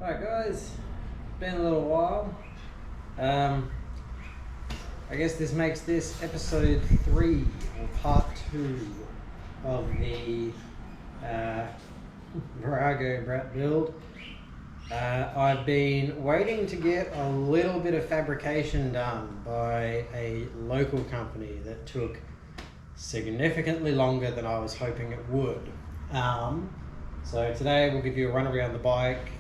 Alright guys, been a little while. I guess this makes this episode 3 or part 2 of the Virago Brat build. I've been waiting to get a little bit of fabrication done by a local company that took significantly longer than I was hoping it would. So today we'll give you a run around the bike,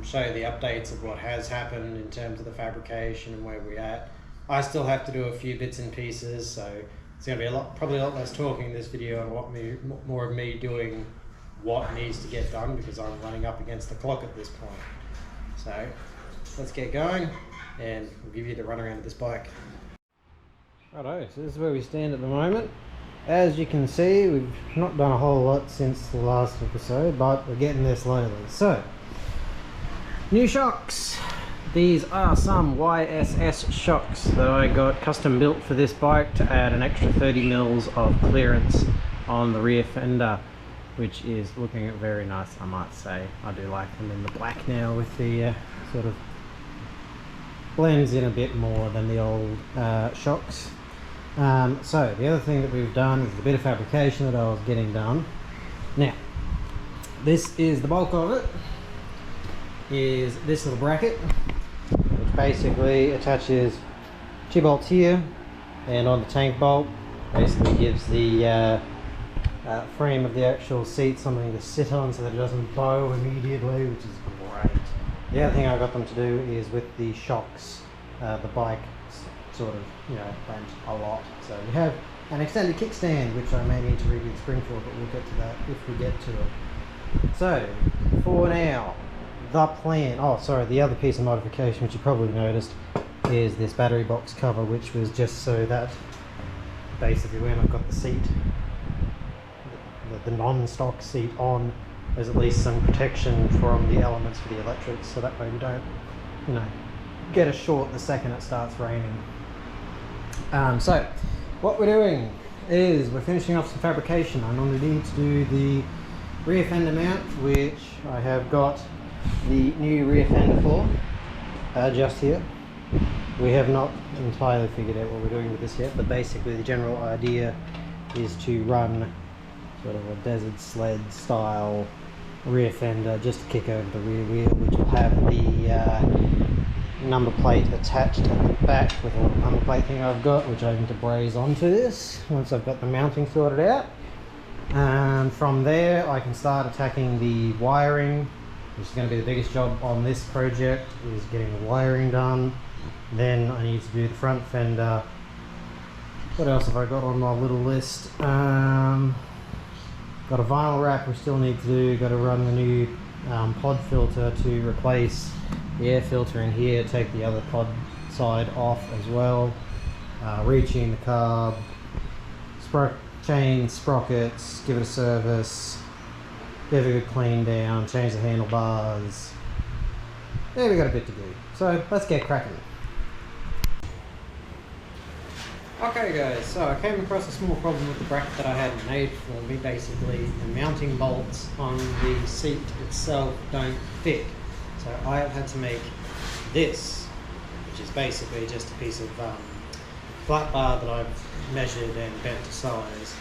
show you the updates of what has happened in terms of the fabrication and where we're at. I still have to do a few bits and pieces, so it's going to be probably a lot less talking in this video and a lot more of me doing what needs to get done because I'm running up against the clock at this point. So let's get going and we'll give you the run around of this bike. Righto, so this is where we stand at the moment. As you can see, we've not done a whole lot since the last episode, but we're getting there slowly. So, new shocks. These are some YSS shocks that I got custom built for this bike to add an extra 30 mils of clearance on the rear fender, which is looking very nice, I might say. I do like them in the black now with the sort of blends in a bit more than the old shocks. So the other thing that we've done is a bit of fabrication that I was getting done. Now, this is the bulk of it, is this little bracket, which basically attaches 2 bolts here and on the tank bolt. Basically gives the frame of the actual seat something to sit on so that it doesn't bow immediately, which is great. The other thing I got them to do is with the shocks, the bike sort of, bent a lot. So we have an extended kickstand, which I may need to redo the spring for, but we'll get to that if we get to it. So, for now, the plan, the other piece of modification which you probably noticed is this battery box cover, which was just so that basically when I've got the seat, the non-stock seat on, there's at least some protection from the elements for the electrics, so that way we don't, get a short the second it starts raining. So what we're doing is we're finishing off some fabrication. I'm going to need to do the rear fender mount, which I have got the new rear fender for just here. We have not entirely figured out what we're doing with this yet, but basically the general idea is to run sort of a desert sled style rear fender just to kick over the rear wheel, which will have the number plate attached at the back with a little number plate thing I've got, which I need to braze onto this once I've got the mounting sorted out. And from there I can start attacking the wiring, which is going to be the biggest job on this project, is getting the wiring done. Then I need to do the front fender. What else have I got on my little list? Got a vinyl wrap we still need to do. Got to run the new pod filter to replace the air filter in here, take the other pod side off as well, retune the carb, change sprockets, give it a service, give it a good clean down, change the handlebars. Yeah, we got a bit to do, so let's get cracking. Okay guys, so I came across a small problem with the bracket that I had made for me. Basically, the mounting bolts on the seat itself don't fit. So I have had to make this, which is basically just a piece of flat bar that I've measured and bent to size.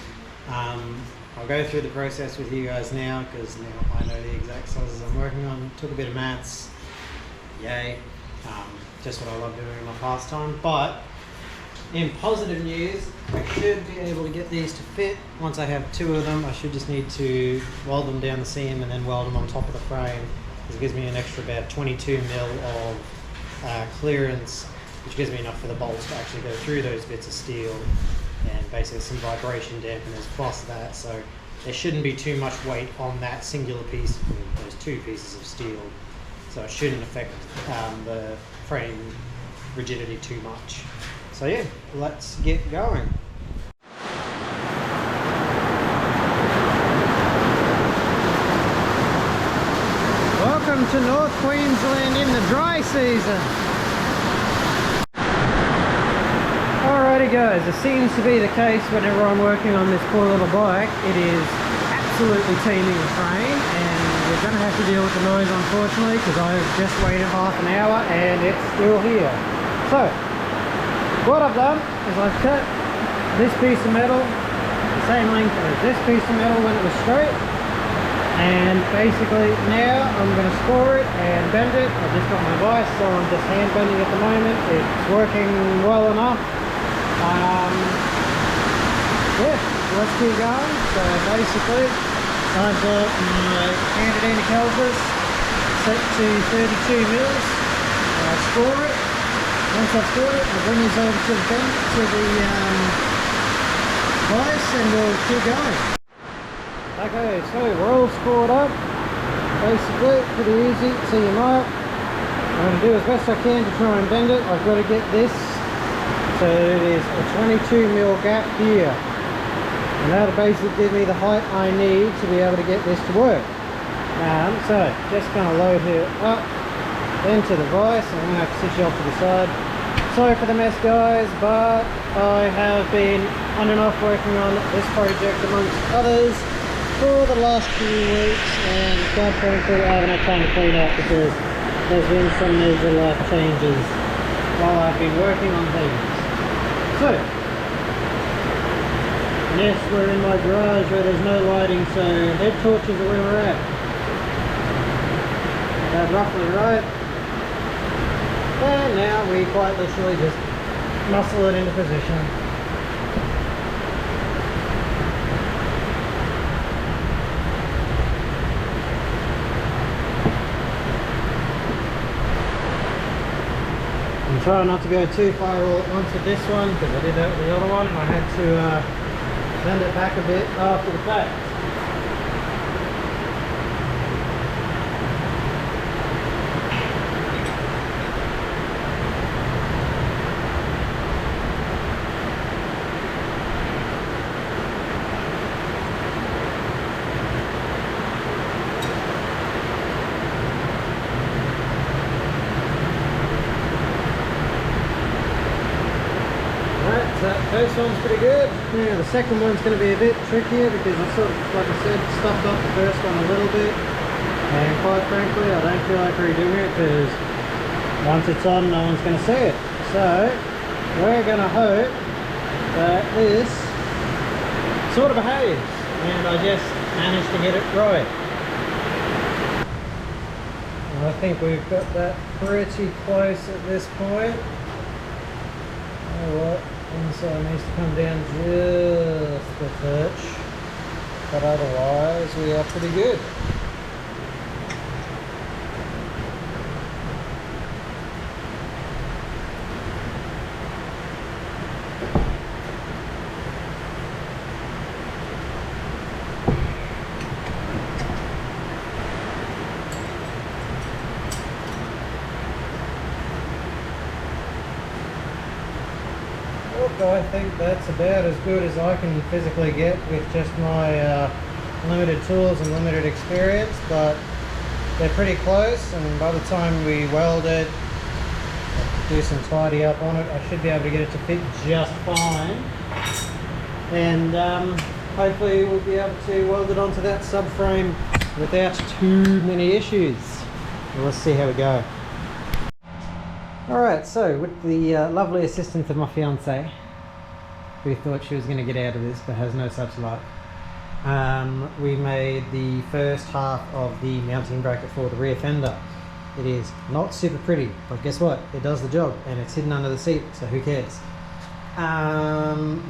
I'll go through the process with you guys now because now I know the exact sizes I'm working on. Took a bit of maths, yay, just what I love doing in my pastime. But in positive news, I should be able to get these to fit. Once I have 2 of them, I should just need to weld them down the seam and then weld them on top of the frame. This gives me an extra about 22 mil of clearance, which gives me enough for the bolts to actually go through those bits of steel, and basically some vibration dampeners plus that, so there shouldn't be too much weight on that singular piece, those 2 pieces of steel, so it shouldn't affect the frame rigidity too much. So yeah, let's get going. Welcome to North Queensland in the dry season. Alrighty guys, it seems to be the case whenever I'm working on this poor little bike. It is absolutely teeming with rain, and we're going to have to deal with the noise unfortunately, because I've just waited half an hour and it's still here. So what I've done is I've cut this piece of metal the same length as this piece of metal when it was straight, and basically now I'm going to score it and bend it. I've just got my vise, so I'm just hand bending at the moment. It's working well enough. Yeah, let's keep going. So basically I've got my handed anti-calipers set to 32 mils. I'll score it. Once I've scored it, I'll bring these over to the bend, to the vise, and we'll keep going. Okay, so we're all scored up. Basically, pretty easy, see your mark. I'm going to do as best I can to try and bend it. I've got to get this, so it is a 22 mil gap here. And that'll basically give me the height I need to be able to get this to work. So, just going to load it up into the vise. I'm going to have to sit you off to the side. Sorry for the mess guys, but I have been on and off working on this project amongst others for the last few weeks, and quite frankly I haven't had time to clean up because there's been some major life changes while I've been working on things. So, yes, we're in my garage where there's no lighting, so head torches are where we're at. That's roughly right. And now we quite literally just muscle it into position. I'm trying not to go too far all at once with this one, because I did that with the other one and I had to bend it back a bit after the fact. That first one's pretty good. Now the second one's going to be a bit trickier because I sort of, like I said, stuffed up the first one a little bit, and quite frankly I don't feel like redoing it because once it's on no one's going to see it. So we're going to hope that this sort of behaves and I just managed to get it right. And I think we've got that pretty close at this point. Oh, what? Inside needs to come down just a touch, but otherwise we are pretty good. I think that's about as good as I can physically get with just my limited tools and limited experience, but they're pretty close, and by the time we weld it, do some tidy up on it, I should be able to get it to fit just fine, and hopefully we'll be able to weld it onto that subframe without too many issues. Well, let's see how we go. Alright, so with the lovely assistance of my fiancée, who thought she was going to get out of this but has no such luck, we made the first half of the mounting bracket for the rear fender. It is not super pretty, but guess what? It does the job, and it's hidden under the seat, so who cares?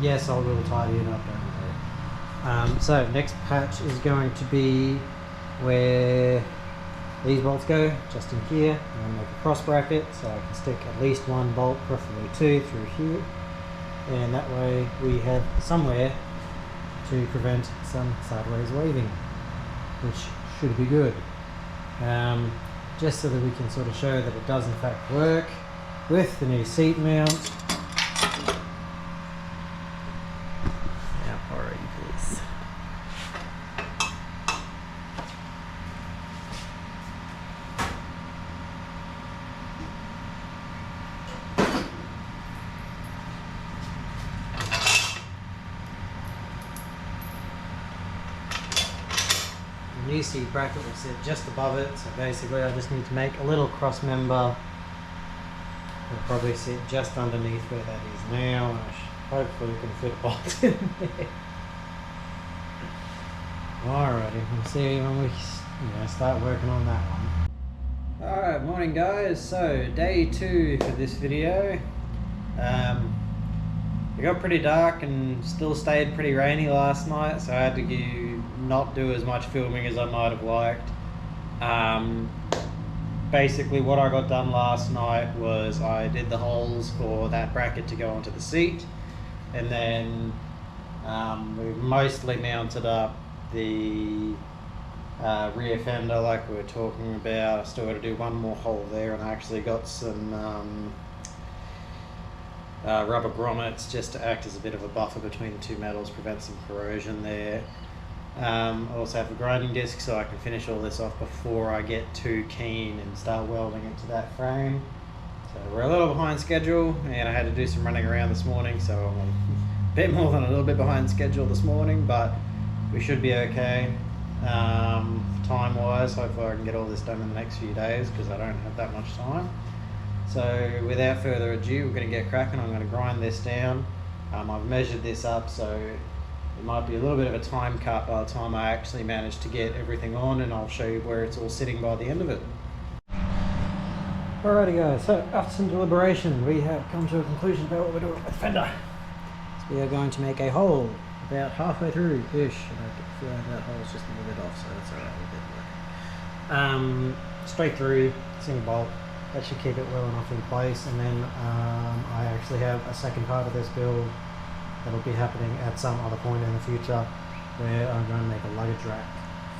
Yes, I will tidy it up, don't worry. So next patch is going to be where these bolts go, just in here. I'm going to make a cross bracket so I can stick at least one bolt, preferably two, through here, and that way we have somewhere to prevent some sideways waving, which should be good. Just so that we can sort of show that it does in fact work with the new seat mount. How far are you, please? new seat bracket will sit just above it, so basically I just need to make a little cross member. It'll probably sit just underneath where that is now. Hopefully we can fit a bolt in there. Alrighty, we'll see when we start working on that one. Alright, morning guys. So day 2 for this video. It got pretty dark and still stayed pretty rainy last night, so I had to not do as much filming as I might have liked. Basically what I got done last night was I did the holes for that bracket to go onto the seat, and then we mostly mounted up the rear fender like we were talking about. I still got to do one more hole there, and I actually got some rubber grommets just to act as a bit of a buffer between the two metals, prevent some corrosion there. I also have a grinding disc so I can finish all this off before I get too keen and start welding it to that frame. So we're a little behind schedule, and I had to do some running around this morning, so I'm a bit more than a little bit behind schedule this morning, but we should be okay. Time wise, hopefully I can get all this done in the next few days because I don't have that much time. So without further ado, we're going to get cracking. I'm going to grind this down. I've measured this up, so it might be a little bit of a time cut by the time I actually manage to get everything on, and I'll show you where it's all sitting by the end of it. Alrighty guys, so after some deliberation we have come to a conclusion about what we're doing with the fender. So we are going to make a hole about halfway through-ish, and I feel like that hole's just a little bit off, so that's alright, we'll get working. Straight through, single bolt. That should keep it well enough in place, and then I actually have a second part of this build that'll be happening at some other point in the future, where I'm going to make a luggage rack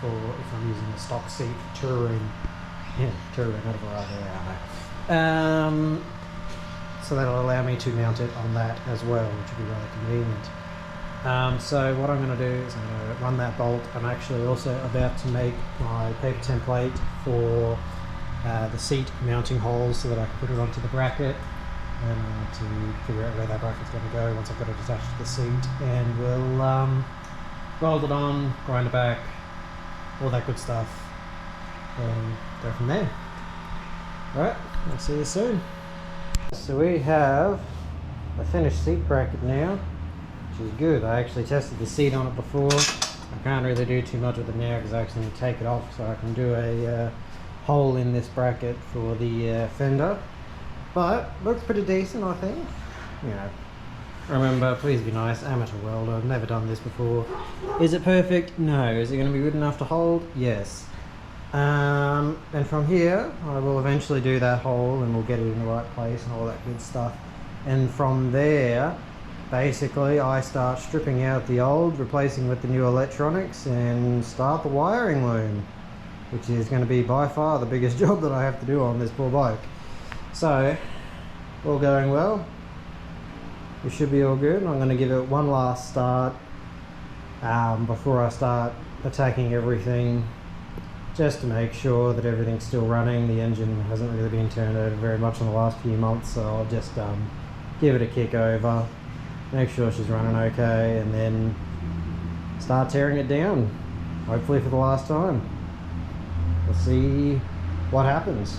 for if I'm using a stock seat touring. Yeah, touring, not a variety there, I know. So that'll allow me to mount it on that as well, which will be rather convenient. So what I'm going to do is I'm going to run that bolt. I'm actually also about to make my paper template for the seat mounting holes so that I can put it onto the bracket, and to figure out where that bracket's going to go once I've got it attached to the seat, and we'll weld it on, grind it back, all that good stuff, and go from there. Alright, I'll see you soon. So we have a finished seat bracket now, which is good. I actually tested the seat on it before. I can't really do too much with it now because I actually need to take it off so I can do a hole in this bracket for the fender, but looks pretty decent, I think. You know, remember, please be nice, amateur welder, I've never done this before. Is it perfect? No. Is it going to be good enough to hold? Yes. And from here I will eventually do that hole and we'll get it in the right place and all that good stuff, and from there basically I start stripping out the old, replacing with the new electronics, and start the wiring loom, which is going to be by far the biggest job that I have to do on this poor bike. So, all going well, we should be all good. I'm going to give it one last start before I start attacking everything, just to make sure that everything's still running. The engine hasn't really been turned over very much in the last few months, so I'll just give it a kick over, make sure she's running okay, and then start tearing it down, hopefully for the last time. We'll see what happens.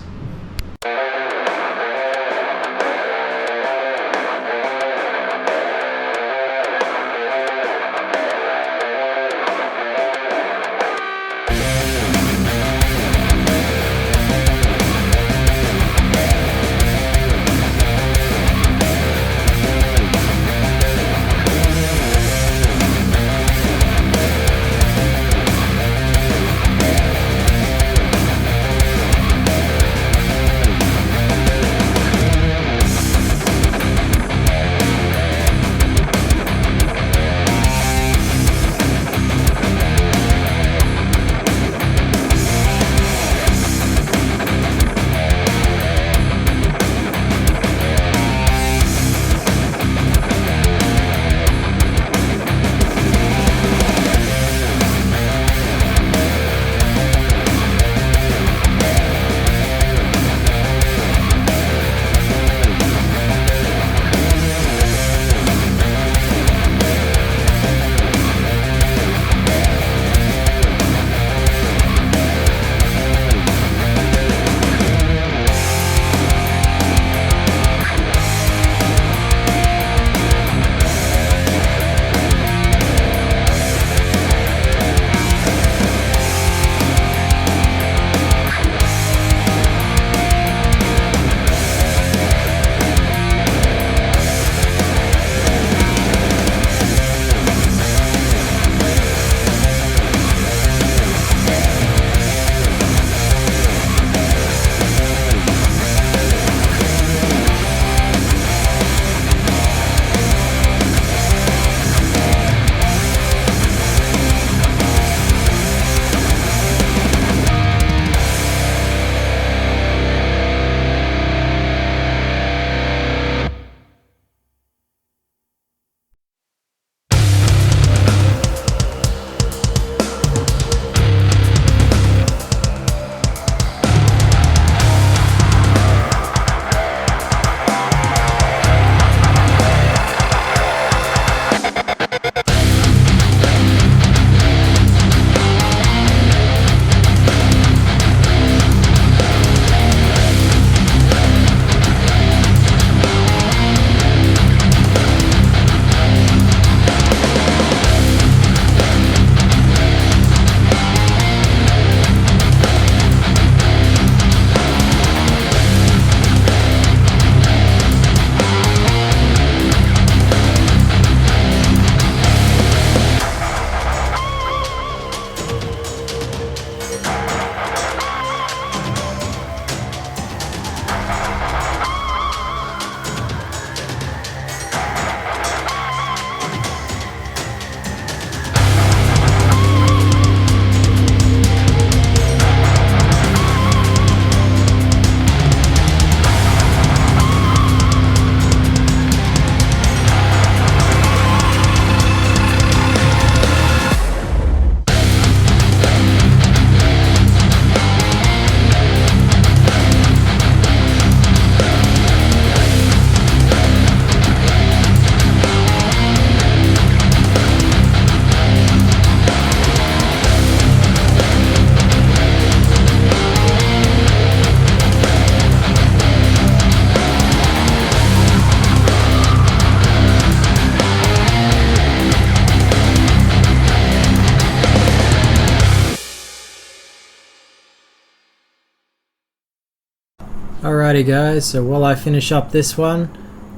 Alrighty guys, so while I finish up this one,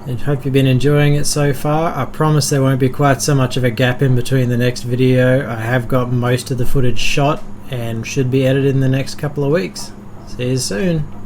I hope you've been enjoying it so far. I promise there won't be quite so much of a gap in between the next video. I have got most of the footage shot and should be edited in the next couple of weeks. See you soon.